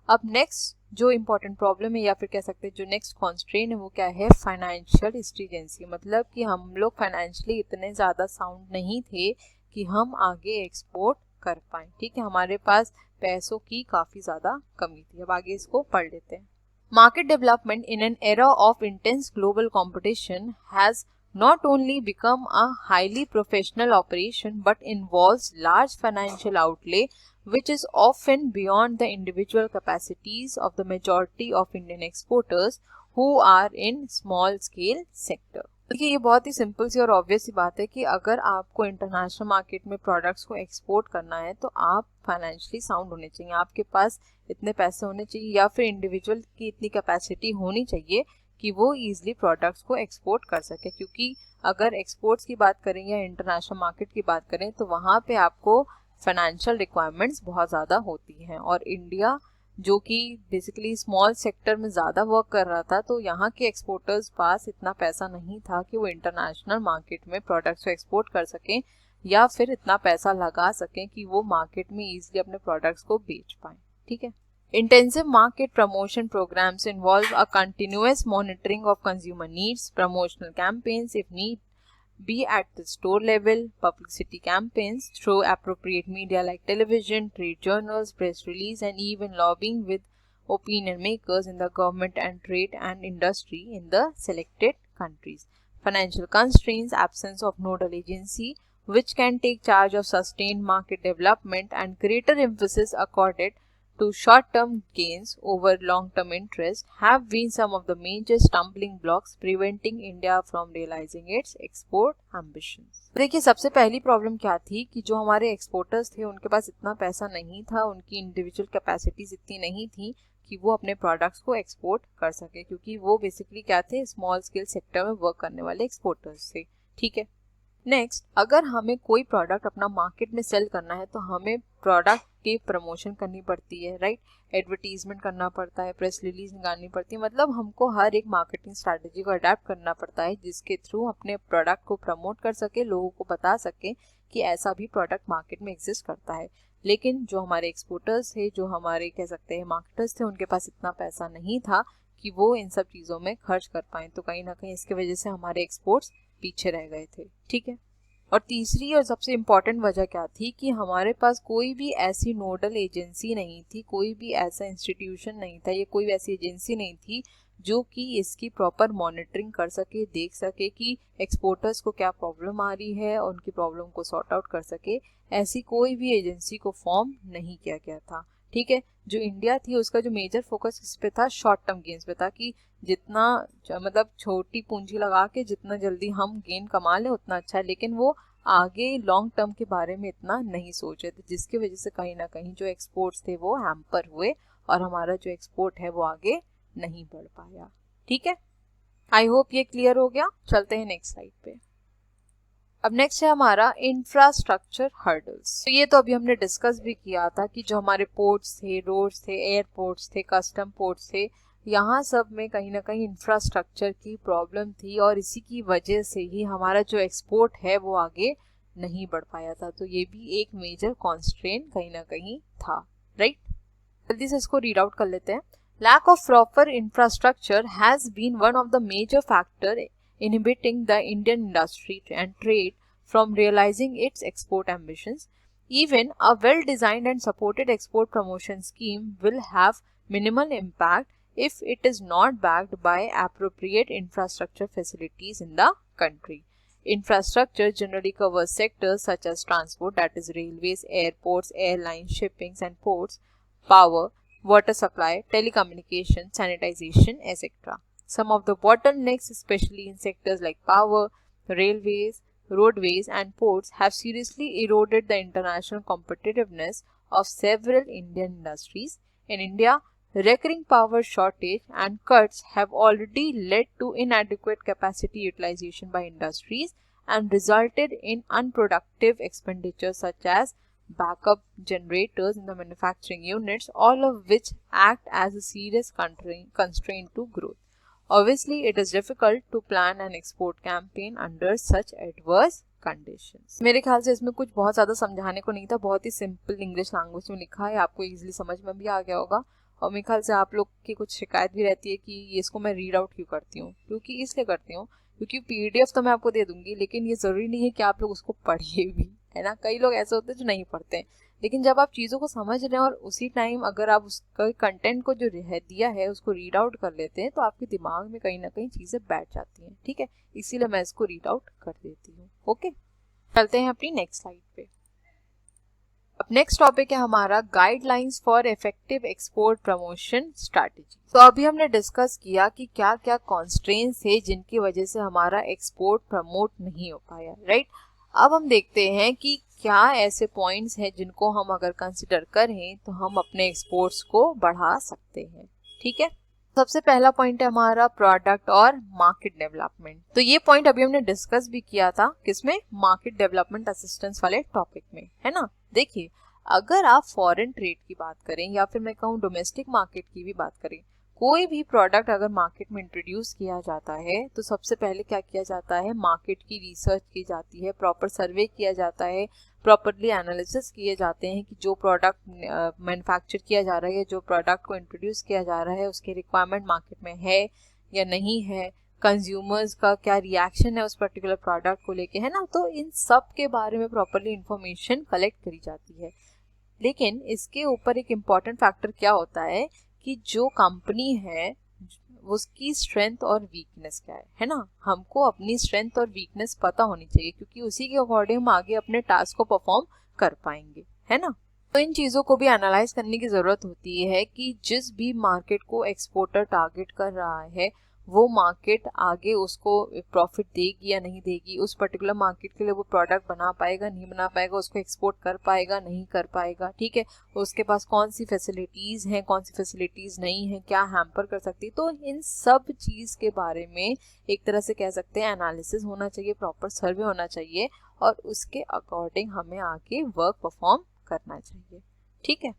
[SPEAKER 1] अब नेक्स्ट जो इम्पोर्टेंट प्रॉब्लम है या फिर कह सकते हैं जो नेक्स्ट कॉन्स्ट्रेंट है वो क्या है? Financial stringency. मतलब कि हम लोग फाइनेंशियली इतने ज़्यादा साउंड नहीं थे कि हम आगे एक्सपोर्ट कर पाएँ. ठीक है, हमारे पास पैसों की काफ़ी ज़्यादा कमी थी. अब आगे इसको पढ़ लेते हैं. Market development in an era of intense global competition has not only become a highly professional operation but involves large financial outlay which is often beyond the individual capacities of the majority of Indian exporters who are in small scale sector. देखिए, ये बहुत ही simple सी और obvious सी बात है कि अगर आपको international market में प्रोडक्ट्स को एक्सपोर्ट करना है तो आप फाइनेंशियली साउंड होने चाहिए, आपके पास इतने पैसे होने चाहिए या फिर इंडिविजुअल की इतनी कैपेसिटी होनी चाहिए कि वो ईजिली प्रोडक्ट्स को एक्सपोर्ट कर सके. क्योंकि अगर एक्सपोर्ट्स की बात करें या इंटरनेशनल मार्केट की बात करें तो वहाँ पे आपको फाइनेंशियल रिक्वायरमेंट्स बहुत ज़्यादा होती हैं. और इंडिया जो कि बेसिकली स्मॉल सेक्टर में ज़्यादा वर्क कर रहा था, तो यहाँ के एक्सपोर्टर्स पास इतना पैसा नहीं था कि वो इंटरनेशनल मार्केट में प्रोडक्ट्स को एक्सपोर्ट कर सकें या फिर इतना पैसा लगा सकें कि वो मार्केट में ईजिली अपने प्रोडक्ट्स को बेच पाएँ. ठीक है, Intensive market promotion programs involve a continuous monitoring of consumer needs, promotional campaigns if need be at the store level, publicity campaigns through appropriate media like television, trade journals, press release, and even lobbying with opinion makers in the government and trade and industry in the selected countries. Financial constraints, absence of nodal agency which can take charge of sustained market development, and greater emphasis accorded to short-term gains over long-term interest have been some of the major stumbling blocks preventing India from realizing its export ambitions. देखिए, सबसे पहली problem क्या थी कि जो हमारे exporters थे उनके पास इतना पैसा नहीं था, उनकी इंडिविजुअल कैपेसिटीज इतनी नहीं थी कि वो अपने प्रोडक्ट्स को एक्सपोर्ट कर सके. क्योंकि वो बेसिकली क्या थे? स्मॉल स्केल सेक्टर में वर्क करने वाले एक्सपोर्टर्स थे. ठीक है, नेक्स्ट, अगर हमें कोई प्रोडक्ट अपना मार्केट में सेल करना है तो हमें प्रोडक्ट की प्रमोशन करनी पड़ती है, राइट। एडवर्टीजमेंट करना पड़ता है, प्रेस रिलीज निकालनी पड़ती है, मतलब हमको हर एक मार्केटिंग स्ट्रैटेजी को अडेप्ट करना पड़ता है जिसके थ्रू अपने प्रोडक्ट को प्रमोट कर सके, लोगों को बता सके कि ऐसा भी प्रोडक्ट मार्केट में एग्जिस्ट करता है। लेकिन जो हमारे एक्सपोर्टर्स थे, जो हमारे कह सकते हैं मार्केटर्स थे, उनके पास इतना पैसा नहीं था कि वो इन सब चीज़ों में खर्च कर पाए, तो कहीं ना कहीं इसकी वजह से हमारे एक्सपोर्ट्स पीछे रह गए थे, ठीक है। और तीसरी और सबसे इम्पॉर्टेंट वजह क्या थी कि हमारे पास कोई भी ऐसी नोडल एजेंसी नहीं थी, कोई भी ऐसा इंस्टीट्यूशन नहीं था, ये कोई ऐसी एजेंसी नहीं थी जो कि इसकी प्रॉपर मॉनिटरिंग कर सके, देख सके कि एक्सपोर्टर्स को क्या प्रॉब्लम आ रही है और उनकी प्रॉब्लम को सॉर्ट आउट कर सके। ऐसी कोई भी एजेंसी को फॉर्म नहीं किया गया था, ठीक है। जो इंडिया थी उसका जो मेजर फोकस इस पे था, शॉर्ट टर्म गेन्स पे था कि जितना मतलब छोटी पूंजी लगा के जितना जल्दी हम गेन कमा लें उतना अच्छा है, लेकिन वो आगे लॉन्ग टर्म के बारे में इतना नहीं सोच रहे थे, जिसकी वजह से कहीं ना कहीं जो एक्सपोर्ट्स थे वो हैम्पर हुए और हमारा जो एक्सपोर्ट है वो आगे नहीं बढ़ पाया, ठीक है। आई होप ये क्लियर हो गया। चलते हैं नेक्स्ट स्लाइड पे। अब नेक्स्ट है हमारा इंफ्रास्ट्रक्चर हर्डल्स। तो ये तो अभी हमने डिस्कस भी किया था कि जो हमारे पोर्ट्स थे, रोड्स थे, एयरपोर्ट्स थे, कस्टम पोर्ट्स थे, यहाँ सब में कहीं ना कहीं इंफ्रास्ट्रक्चर की प्रॉब्लम थी और इसी की वजह से ही हमारा जो एक्सपोर्ट है वो आगे नहीं बढ़ पाया था। तो ये भी एक मेजर कॉन्स्ट्रेंट कहीं ना कहीं था, राइट। जल्दी से इसको रीड आउट कर लेते हैं। Lack of proper infrastructure has been one of the major factor inhibiting the Indian industry and trade from realizing its export ambitions. Even a well-designed and supported export promotion scheme will have minimal impact if it is not backed by appropriate infrastructure facilities in the country. Infrastructure generally covers sectors such as transport, that is railways, airports, airlines, shippings and ports, power, water supply, telecommunication, sanitization, etc. Some of the bottlenecks, especially in sectors like power, railways, roadways and ports, have seriously eroded the international competitiveness of several Indian industries. In India, recurring power shortage and cuts have already led to inadequate capacity utilization by industries and resulted in unproductive expenditure such as backup generators in the manufacturing units, all of which act as a serious constraint to growth. Obviously, it is difficult to plan an export campaign under such adverse conditions. मेरे ख्याल से इसमें कुछ बहुत ज़्यादा समझाने को नहीं था, बहुत ही सिंपल इंग्लिश लैंग्वेज में लिखा है, आपको इजीली समझ में भी आ गया होगा। और मेरे ख्याल से आप लोग की कुछ शिकायत भी रहती है कि इसको मैं रीड आउट क्यों करती हूँ, क्योंकि इसलिए करती हूँ क्योंकि PDF तो मैं आपको दे दूंगी, लेकिन ये ज़रूरी नहीं है कि आप लोग उसको पढ़िए भी, है ना। कई लोग ऐसे होते हैं जो नहीं पढ़ते हैं, लेकिन जब आप चीज़ों को समझ रहे हैं और उसी टाइम अगर आप उसका कंटेंट को जो दिया है उसको रीड आउट कर लेते हैं तो आपके दिमाग में कहीं ना कहीं चीज़ें बैठ जाती हैं, ठीक है। इसीलिए मैं इसको रीड आउट कर देती हूँ, ओके। चलते हैं अपनी नेक्स्ट स्लाइड पे। अब नेक्स्ट टॉपिक है हमारा guidelines for effective export promotion strategy. तो अभी हमने डिस्कस किया कि क्या क्या कॉन्स्ट्रेंट्स है जिनकी वजह से हमारा एक्सपोर्ट प्रमोट नहीं हो पाया, राइट। अब हम देखते हैं कि क्या ऐसे पॉइंट्स हैं जिनको हम अगर कंसिडर करें तो हम अपने एक्सपोर्ट्स को बढ़ा सकते हैं, ठीक है। सबसे पहला पॉइंट है हमारा प्रोडक्ट और मार्केट डेवलपमेंट। तो ये पॉइंट अभी हमने डिस्कस भी किया था, किसमें, मार्केट डेवलपमेंट असिस्टेंस वाले टॉपिक में, है ना। देखिए, अगर आप फॉरेन ट्रेड की बात करें या फिर मैं कहूँ डोमेस्टिक मार्केट की भी बात करें, कोई भी प्रोडक्ट अगर मार्केट में इंट्रोड्यूस किया जाता है तो सबसे पहले क्या किया जाता है, मार्केट की रिसर्च की जाती है, प्रॉपर सर्वे किया जाता है, प्रॉपरली एनालिसिस किए जाते हैं कि जो प्रोडक्ट मैन्युफैक्चर किया जा रहा है, जो प्रोडक्ट को इंट्रोड्यूस किया जा रहा है उसके रिक्वायरमेंट मार्केट में है या नहीं है, कंज्यूमर्स का क्या रिएक्शन है उस पर्टिकुलर प्रोडक्ट को लेके, है ना। तो इन सब के बारे में प्रॉपरली इंफॉर्मेशन कलेक्ट करी जाती है। लेकिन इसके ऊपर एक इम्पॉर्टेंट फैक्टर क्या होता है कि जो कंपनी है उसकी स्ट्रेंथ और वीकनेस क्या है ना। हमको अपनी स्ट्रेंथ और वीकनेस पता होनी चाहिए क्योंकि उसी के अकॉर्डिंग हम आगे अपने टास्क को परफॉर्म कर पाएंगे, है ना। तो इन चीज़ों को भी एनालाइज करने की ज़रूरत होती है कि जिस भी मार्केट को एक्सपोर्टर टारगेट कर रहा है वो मार्केट आगे उसको प्रॉफिट देगी या नहीं देगी, उस पर्टिकुलर मार्केट के लिए वो प्रोडक्ट बना पाएगा नहीं बना पाएगा, उसको एक्सपोर्ट कर पाएगा नहीं कर पाएगा, ठीक है, उसके पास कौन सी फैसिलिटीज़ हैं कौन सी फैसिलिटीज़ नहीं हैं, क्या हैम्पर कर सकती है। तो इन सब चीज़ के बारे में एक तरह से कह सकते हैं एनालिसिस होना चाहिए, प्रॉपर सर्वे होना चाहिए और उसके अकॉर्डिंग हमें आगे वर्क परफॉर्म करना चाहिए, ठीक है।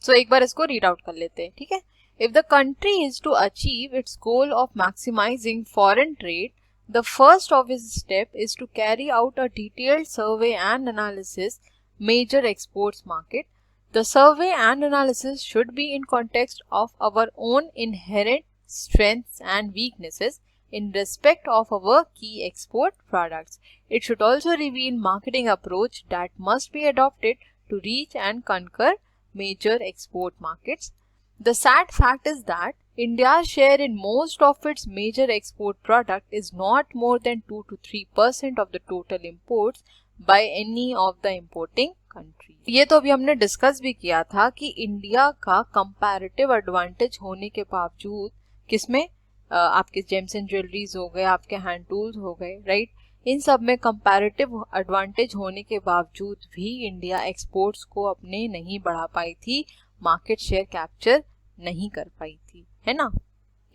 [SPEAKER 1] सो एक बार इसको रीड आउट कर लेते हैं, ठीक है। If the country is to achieve its goal of maximizing foreign trade, the first of its step is to carry out a detailed survey and analysis major exports market. The survey and analysis should be in context of our own inherent strengths and weaknesses in respect of our key export products. It should also reveal marketing approach that must be adopted to reach and conquer major export markets. The sad fact is that India's share in most of its major export product is not more than 2 to 3% of the total imports by any of the importing countries. ये तो अभी हमने discuss भी किया था कि India का comparative advantage होने के बावजूद किसमें आपके जेम्स एंड ज्वेलरीज हो गए, आपके हैंड टूल्स हो गए, राइट, इन सब में कंपैरेटिव एडवांटेज होने के बावजूद भी इंडिया एक्सपोर्ट्स को अपने नहीं बढ़ा पाई थी, मार्केट शेयर कैप्चर नहीं कर पाई थी, है ना।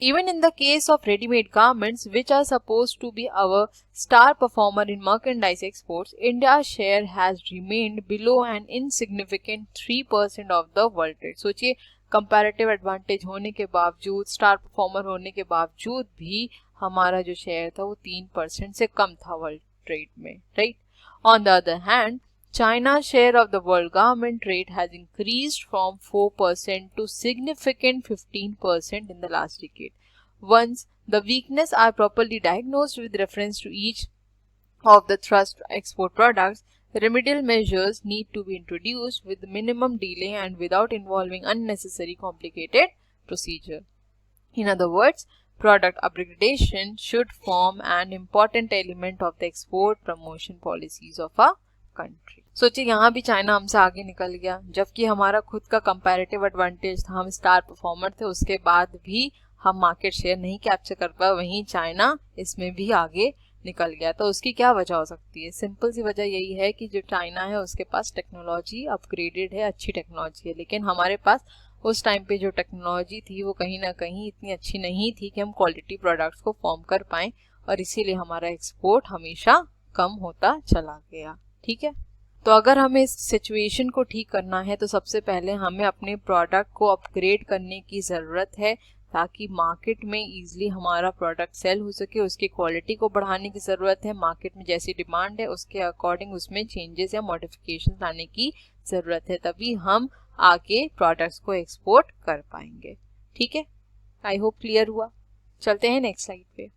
[SPEAKER 1] Even in the case of ready-made garments, which are supposed to be our star performer in merchandise exports, India's share has remained below an insignificant 3% of the world trade. सोचिए comparative advantage होने के बावजूद, star performer होने के बावजूद भी हमारा जो शेयर था वो 3% से कम था वर्ल्ड ट्रेड में, right. On the other hand, China's share of the world garment trade has increased from 4% to significant 15% in the last decade. Once the weaknesses are properly diagnosed with reference to each of the thrust export products, remedial measures need to be introduced with minimum delay and without involving unnecessary complicated procedure. In other words, product upgradation should form an important element of the export promotion policies of a country. सोचिए यहाँ भी China हमसे आगे निकल गया, जबकि हमारा खुद का कंपैरेटिव एडवांटेज था, हम स्टार परफॉर्मर थे, उसके बाद भी हम मार्केट शेयर नहीं कैप्चर कर पाए, वहीं चाइना इसमें भी आगे निकल गया। तो उसकी क्या वजह हो सकती है? सिंपल सी वजह यही है कि जो चाइना है उसके पास टेक्नोलॉजी अपग्रेडेड है, अच्छी टेक्नोलॉजी है, लेकिन हमारे पास उस टाइम पे जो टेक्नोलॉजी थी वो कहीं ना कहीं इतनी अच्छी नहीं थी कि हम क्वालिटी प्रोडक्ट्स को फॉर्म कर पाएँ, और इसीलिए हमारा एक्सपोर्ट हमेशा कम होता चला गया, ठीक है। तो अगर हमें इस सिचुएशन को ठीक करना है तो सबसे पहले हमें अपने प्रोडक्ट को अपग्रेड करने की ज़रूरत है, ताकि मार्केट में ईजिली हमारा प्रोडक्ट सेल हो सके। उसकी क्वालिटी को बढ़ाने की ज़रूरत है, मार्केट में जैसी डिमांड है उसके अकॉर्डिंग उसमें चेंजेस या मॉडिफिकेशन लाने की ज़रूरत है, तभी हम आगे प्रोडक्ट्स को एक्सपोर्ट कर पाएंगे, ठीक है। आई होप क्लियर हुआ। चलते हैं नेक्स्ट स्लाइड पे।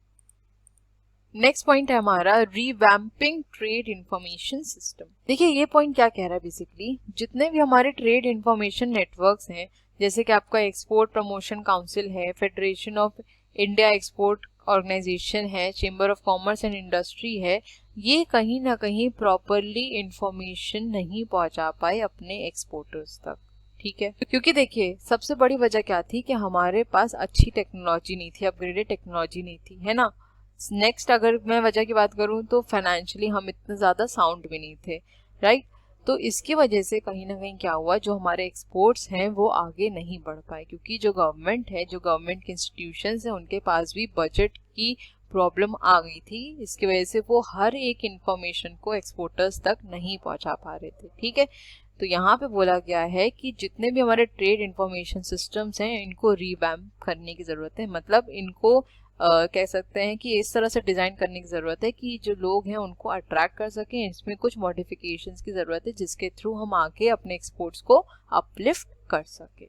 [SPEAKER 1] नेक्स्ट पॉइंट है हमारा रिवैम्पिंग ट्रेड इंफॉर्मेशन सिस्टम। देखिए ये पॉइंट क्या कह रहा है, बेसिकली जितने भी हमारे ट्रेड इंफॉर्मेशन नेटवर्क्स हैं, जैसे कि आपका एक्सपोर्ट प्रमोशन काउंसिल है, federation of India export organisation है, chamber of commerce and industry है, ये कहीं ना कहीं प्रॉपरली इंफॉर्मेशन नहीं पहुंचा पाए अपने एक्सपोर्टर्स तक, ठीक है। क्योंकि देखिए सबसे बड़ी वजह क्या थी कि हमारे पास अच्छी टेक्नोलॉजी नहीं थी, अपग्रेडेड टेक्नोलॉजी नहीं थी, है ना। नेक्स्ट अगर मैं वजह की बात करूं तो फाइनेंशियली हम इतने ज़्यादा साउंड भी नहीं थे, राइट। तो इसकी वजह से कहीं ना कहीं क्या हुआ, जो हमारे एक्सपोर्ट्स हैं वो आगे नहीं बढ़ पाए, क्योंकि जो गवर्नमेंट है, जो गवर्नमेंट के इंस्टीट्यूशंस हैं, उनके पास भी बजट की प्रॉब्लम आ गई थी। इसकी वजह से वो हर एक इंफॉर्मेशन को एक्सपोर्टर्स तक नहीं पहुंचा पा रहे थे, ठीक है। तो यहाँ पे बोला गया है कि जितने भी हमारे ट्रेड इंफॉर्मेशन सिस्टम्स हैं इनको रिवैम्प करने की ज़रूरत है, मतलब इनको कह सकते हैं कि इस तरह से डिज़ाइन करने की ज़रूरत है कि जो लोग हैं उनको अट्रैक्ट कर सकें। इसमें कुछ मॉडिफिकेशंस की ज़रूरत है जिसके थ्रू हम आगे अपने एक्सपोर्ट्स को अपलिफ्ट कर सकें,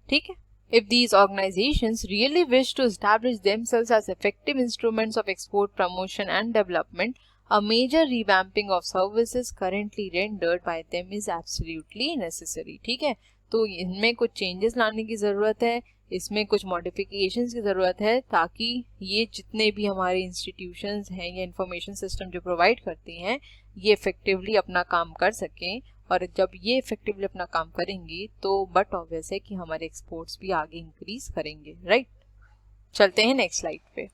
[SPEAKER 1] ठीक है। If these organizations really wish to establish themselves as effective instruments of export promotion and development, a major revamping of services currently rendered by them is absolutely necessary, ठीक है। तो इनमें कुछ चेंजेस लाने की ज़रूरत है, इसमें कुछ मॉडिफिकेशंस की ज़रूरत है, ताकि ये जितने भी हमारे इंस्टीट्यूशंस हैं या इंफॉर्मेशन सिस्टम जो प्रोवाइड करती हैं ये इफ़ेक्टिवली अपना काम कर सकें। और जब ये इफ़ेक्टिवली अपना काम करेंगी तो बट ऑब्वियस है कि हमारे एक्सपोर्ट्स भी आगे इंक्रीज करेंगे, राइट। चलते हैं नेक्स्ट स्लाइड पे।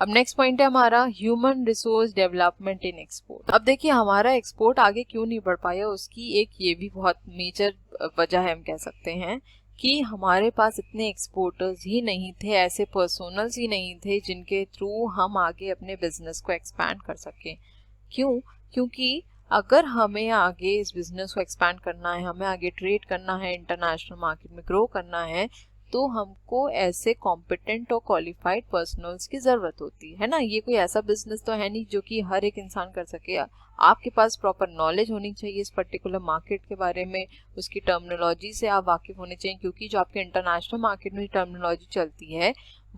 [SPEAKER 1] अब नेक्स्ट पॉइंट है हमारा human resource development in export. अब देखिए हमारा एक्सपोर्ट आगे क्यों नहीं बढ़ पाया, उसकी एक ये भी बहुत मेजर वजह है, हम कह सकते हैं कि हमारे पास इतने एक्सपोर्टर्स ही नहीं थे, ऐसे पर्सोनल्स ही नहीं थे जिनके थ्रू हम आगे अपने बिजनेस को एक्सपैंड कर सकें। क्यों? क्योंकि अगर हमें आगे इस बिजनेस को एक्सपैंड करना है, हमें आगे ट्रेड करना है, इंटरनेशनल मार्केट में ग्रो करना है, तो हमको ऐसे कॉम्पिटेंट और क्वालिफाइड पर्सनल्स की ज़रूरत होती है ना। ये कोई ऐसा बिजनेस तो है नहीं जो कि हर एक इंसान कर सके। आपके पास प्रॉपर नॉलेज होनी चाहिए इस पर्टिकुलर मार्केट के बारे में, उसकी टर्मिनोलॉजी से आप वाकिफ होने चाहिए, क्योंकि जो आपके इंटरनेशनल मार्केट में टर्मिनोलॉजी चलती है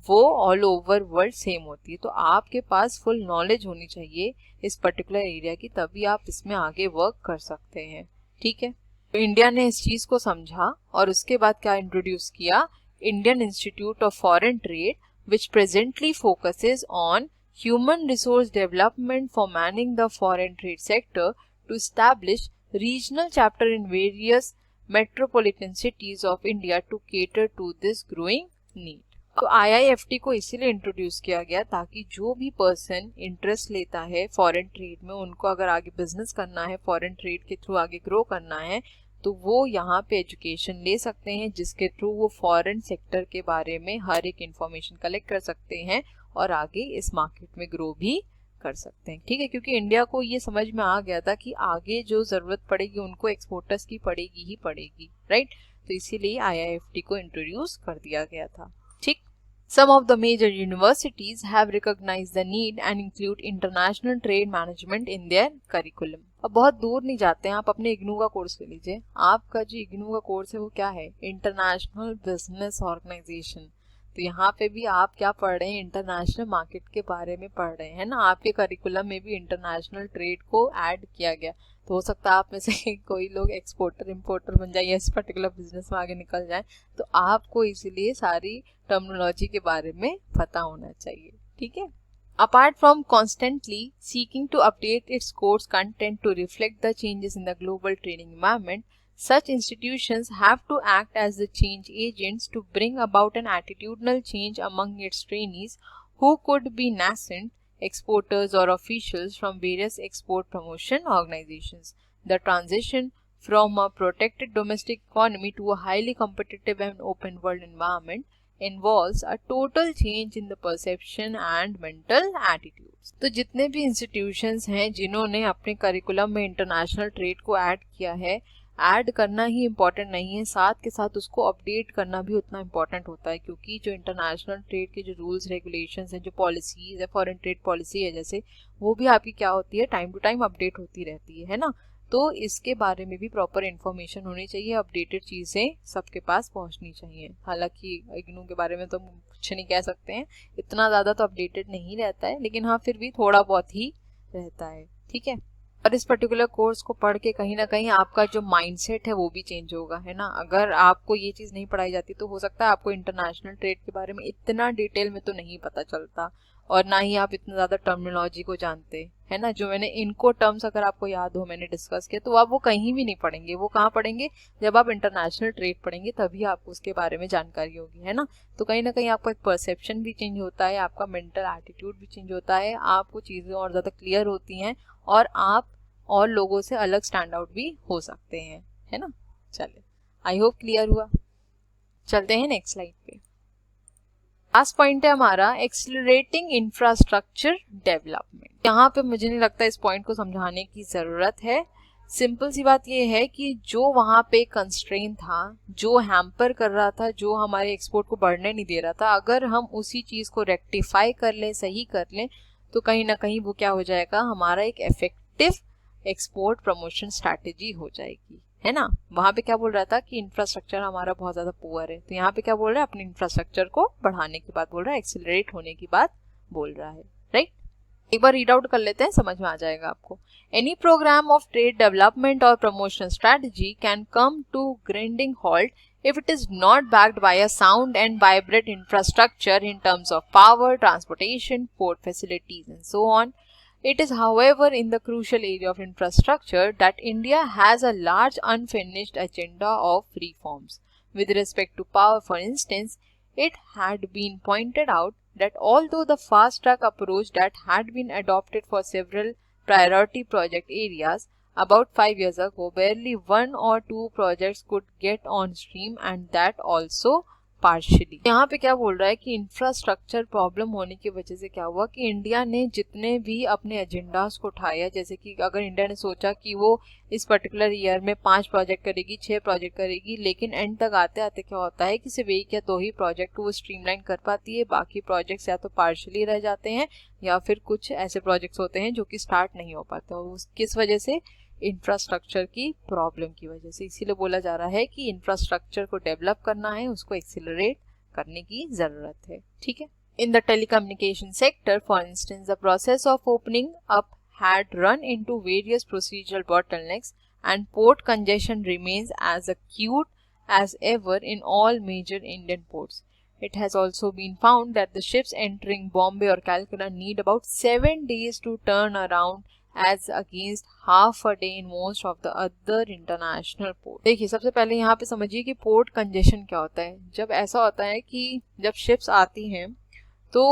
[SPEAKER 1] वो ऑल ओवर वर्ल्ड सेम होती है। तो आपके पास फुल नॉलेज होनी चाहिए इस पर्टिकुलर एरिया की, तभी आप इसमें आगे वर्क कर सकते हैं। ठीक है, तो इंडिया ने इस चीज़ को समझा और उसके बाद क्या इंट्रोड्यूस किया, Indian Institute of Foreign Trade, which presently focuses on human resource development for manning the foreign trade sector, to establish regional chapter in various metropolitan cities of India to cater to this growing need. तो IIFT को इसीलिए introduce किया गया ताकि जो भी person interest लेता है फॉरेन ट्रेड में, उनको अगर आगे बिजनेस करना है, फॉरेन ट्रेड के थ्रू आगे ग्रो करना है, तो वो यहाँ पे एजुकेशन ले सकते हैं, जिसके थ्रू वो फॉरेन सेक्टर के बारे में हर एक इंफॉर्मेशन कलेक्ट कर सकते हैं और आगे इस मार्केट में ग्रो भी कर सकते हैं। ठीक है, क्योंकि इंडिया को ये समझ में आ गया था कि आगे जो ज़रूरत पड़ेगी उनको एक्सपोर्टर्स की पड़ेगी ही पड़ेगी, राइट। तो इसीलिए IIFT को इंट्रोड्यूस कर दिया गया था। ठीक, Some of the major universities have recognized the need and include international trade management in their curriculum. अब बहुत दूर नहीं जाते हैं, आप अपने इग्नू का कोर्स ले लीजिए। आपका जो इग्नू का कोर्स है वो क्या है, इंटरनेशनल बिजनेस ऑर्गेनाइजेशन। तो यहाँ पे भी आप क्या पढ़ रहे हैं, इंटरनेशनल मार्केट के बारे में पढ़ रहे हैं ना। आपके करिकुलम में भी इंटरनेशनल ट्रेड को ऐड किया गया। तो हो सकता है आप में से कोई लोग एक्सपोर्टर इंपोर्टर बन जाए या इस पर्टिकुलर बिजनेस में आगे निकल जाए, तो आपको इसीलिए सारी टर्मिनोलॉजी के बारे में पता होना चाहिए। ठीक है, apart from constantly seeking to update its course content to reflect the changes in the global training environment, such institutions have to act as the change agents to bring about an attitudinal change among its trainees, who could be nascent exporters or officials from various export promotion organizations. The transition from a protected domestic economy to a highly competitive and open world environment involves a total change in the perception and mental attitudes. तो जितने भी institutions हैं जिन्होंने अपने curriculum में international trade को add किया है, ऐड करना ही इम्पॉर्टेंट नहीं है, साथ के साथ उसको अपडेट करना भी उतना इम्पॉर्टेंट होता है, क्योंकि जो इंटरनेशनल ट्रेड के जो रूल्स रेगुलेशंस हैं, जो पॉलिसीज है, फॉरेन ट्रेड पॉलिसी है जैसे, वो भी आपकी क्या होती है, टाइम टू टाइम अपडेट होती रहती है ना। तो इसके बारे में भी प्रॉपर इन्फॉर्मेशन होनी चाहिए, अपडेटेड चीज़ें सबके पास पहुंचनी चाहिए। हालांकि इग्नू के बारे में तो कुछ नहीं कह सकते हैं, इतना ज़्यादा तो अपडेटेड नहीं रहता है, लेकिन हाँ फिर भी थोड़ा बहुत ही रहता है। ठीक है, और इस पर्टिकुलर कोर्स को पढ़ के कहीं ना कहीं आपका जो माइंडसेट है वो भी चेंज होगा, है ना। अगर आपको ये चीज़ नहीं पढ़ाई जाती तो हो सकता है आपको इंटरनेशनल ट्रेड के बारे में इतना डिटेल में तो नहीं पता चलता, और ना ही आप इतना ज़्यादा टर्मिनोलॉजी को जानते, है ना। जो मैंने इनको टर्म्स अगर आपको याद हो मैंने डिस्कस किया, तो आप वो कहीं भी नहीं पढ़ेंगे। वो कहाँ पढ़ेंगे, जब आप इंटरनेशनल ट्रेड पढ़ेंगे तभी आपको उसके बारे में जानकारी होगी, है ना। तो कहीं ना कहीं आपका एक परसेप्शन भी चेंज होता है, आपका मेंटल एटीट्यूड भी चेंज होता है, आपको चीज़ें और ज़्यादा क्लियर होती हैं और आप और लोगों से अलग स्टैंड आउट भी हो सकते हैं, है ना। चलिए, आई होप क्लियर हुआ। चलते हैं नेक्स्ट स्लाइड पे। लास्ट पॉइंट है हमारा एक्सेलरेटिंग इंफ्रास्ट्रक्चर डेवलपमेंट। यहाँ पे मुझे नहीं लगता इस पॉइंट को समझाने की ज़रूरत है। सिंपल सी बात ये है कि जो वहाँ पे कंस्ट्रेन था, जो हैम्पर कर रहा था, जो हमारे एक्सपोर्ट को बढ़ने नहीं दे रहा था, अगर हम उसी चीज़ को रेक्टिफाई कर लें, सही कर लें, तो कहीं ना कहीं वो क्या हो जाएगा, हमारा एक इफेक्टिव एक्सपोर्ट प्रमोशन स्ट्रैटेजी हो जाएगी, है ना। वहाँ पे क्या बोल रहा था कि इंफ्रास्ट्रक्चर हमारा बहुत ज़्यादा पुअर है, तो यहाँ पे क्या बोल रहा है, अपने इंफ्रास्ट्रक्चर को बढ़ाने की बात बोल रहा है, एक्सेलरेट होने की बात बोल रहा है, राइट। एक बार रीड आउट कर लेते हैं, समझ में आ जाएगा आपको। Any programme of trade development और promotion strategy can come to grinding halt if it is not backed by a sound and vibrant infrastructure in terms of power, transportation, port facilities and so on. It is, however, in the crucial area of infrastructure that India has a large unfinished agenda of reforms. With respect to power, for instance, It had been pointed out that although the fast-track approach that had been adopted for several priority project areas about 5 years ago, barely 1 or 2 projects could get on stream, and that also partially. यहाँ पे क्या बोल रहा है कि infrastructure problem होने की वजह से क्या हुआ कि इंडिया ने जितने भी अपने एजेंडास को उठाया, जैसे कि अगर इंडिया ने सोचा कि वो इस पर्टिकुलर ईयर में 5 प्रोजेक्ट करेगी, 6 प्रोजेक्ट करेगी, लेकिन एंड तक आते आते क्या होता है कि सिर्फ 1 या 2 ही प्रोजेक्ट वो स्ट्रीमलाइन कर पाती है, बाकी प्रोजेक्ट्स या तो पार्शली रह जाते हैं या फिर कुछ ऐसे प्रोजेक्ट्स होते हैं जो कि स्टार्ट नहीं हो पाते। किस वजह से? इंफ्रास्ट्रक्चर की प्रॉब्लम की वजह से। इसीलिए बोला जा रहा है कि इंफ्रास्ट्रक्चर को डेवलप करना है, उसको एक्सिलरेट करने की जरूरत है। ठीक है। In the telecommunication sector, for instance, the process of opening up had run into various procedural bottlenecks and port congestion remains as acute as ever in all major Indian ports. It has also been found that the ships entering Bombay or Calcutta need about 7 days to turn around as against half a day in most of the other international ports. देखिए, सबसे पहले यहाँ पे समझिए कि port congestion क्या होता है। जब ऐसा होता है कि जब शिप्स आती हैं तो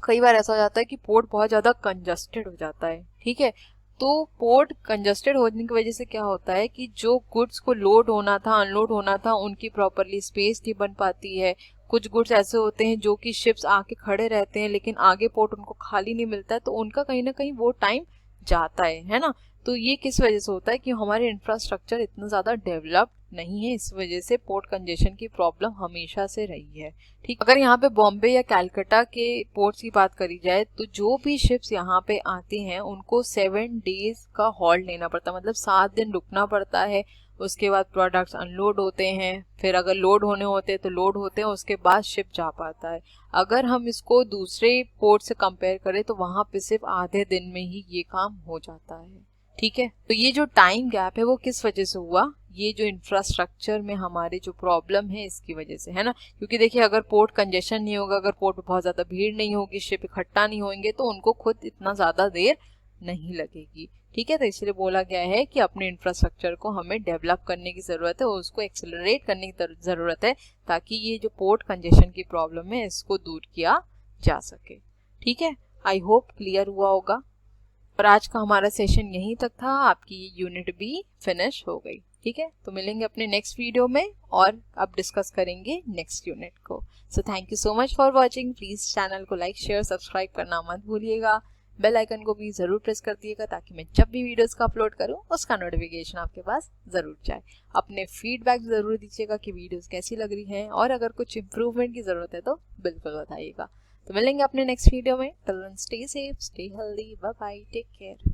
[SPEAKER 1] कई बार ऐसा हो जाता है कि पोर्ट बहुत ज़्यादा कंजस्टेड हो जाता है। ठीक है, तो पोर्ट कंजस्टेड होने की वजह से क्या होता है कि जो गुड्स को लोड होना था, अनलोड होना था, उनकी प्रॉपरली स्पेस नहीं बन पाती है। कुछ गुड्स ऐसे होते हैं जो कि शिप्स आके खड़े रहते हैं लेकिन आगे पोर्ट उनको खाली नहीं मिलता है, तो उनका कहीं ना कहीं वो टाइम जाता है ना। तो ये किस वजह से होता है कि हमारे इंफ्रास्ट्रक्चर इतना ज़्यादा डेवलप नहीं है, इस वजह से पोर्ट कंजेशन की प्रॉब्लम हमेशा से रही है। ठीक, अगर यहाँ पे बॉम्बे या कैलकाटा के पोर्ट्स की बात करी जाए तो जो भी शिप्स यहाँ पे आती हैं उनको 7 डेज का हॉल्ट लेना पड़ता है, मतलब 7 दिन रुकना पड़ता है। उसके बाद प्रोडक्ट्स अनलोड होते हैं, फिर अगर लोड होने होते हैं तो लोड होते हैं, उसके बाद शिप जा पाता है। अगर हम इसको दूसरे पोर्ट से कंपेयर करें तो वहाँ पे सिर्फ आधे दिन में ही ये काम हो जाता है। ठीक है, तो ये जो टाइम गैप है वो किस वजह से हुआ? ये जो इंफ्रास्ट्रक्चर में हमारे जो प्रॉब्लम है इसकी वजह से, है ना। क्योंकि देखिए, अगर पोर्ट कंजेशन नहीं होगा, अगर पोर्ट पे बहुत ज़्यादा भीड़ नहीं होगी, शिप इकट्ठा नहीं होंगे, तो उनको खुद इतना ज़्यादा देर नहीं लगेगी। ठीक है, तो इसलिए बोला गया है कि अपने इंफ्रास्ट्रक्चर को हमें डेवलप करने की ज़रूरत है और उसको एक्सेलरेट करने की ज़रूरत है, ताकि ये जो पोर्ट कंजेशन की प्रॉब्लम है इसको दूर किया जा सके। ठीक है, आई होप क्लियर हुआ होगा। और आज का हमारा सेशन यहीं तक था, आपकी ये यूनिट भी फिनिश हो गई। ठीक है, तो मिलेंगे अपने नेक्स्ट वीडियो में और अब डिस्कस करेंगे नेक्स्ट यूनिट को। So thank you so much for watching. Please channel को लाइक, शेयर, सब्सक्राइब करना मत भूलिएगा। बेल आइकन को भी जरूर प्रेस कर दिएगा ताकि मैं जब भी वीडियोस का अपलोड करूं उसका नोटिफिकेशन आपके पास जरूर जाए। अपने फीडबैक जरूर दीजिएगा कि वीडियोस कैसी लग रही हैं, और अगर कुछ इम्प्रूवमेंट की जरूरत है तो बिल्कुल बताइएगा। तो मिलेंगे अपने नेक्स्ट वीडियो में। Till then stay safe, stay healthy, bye bye, take care.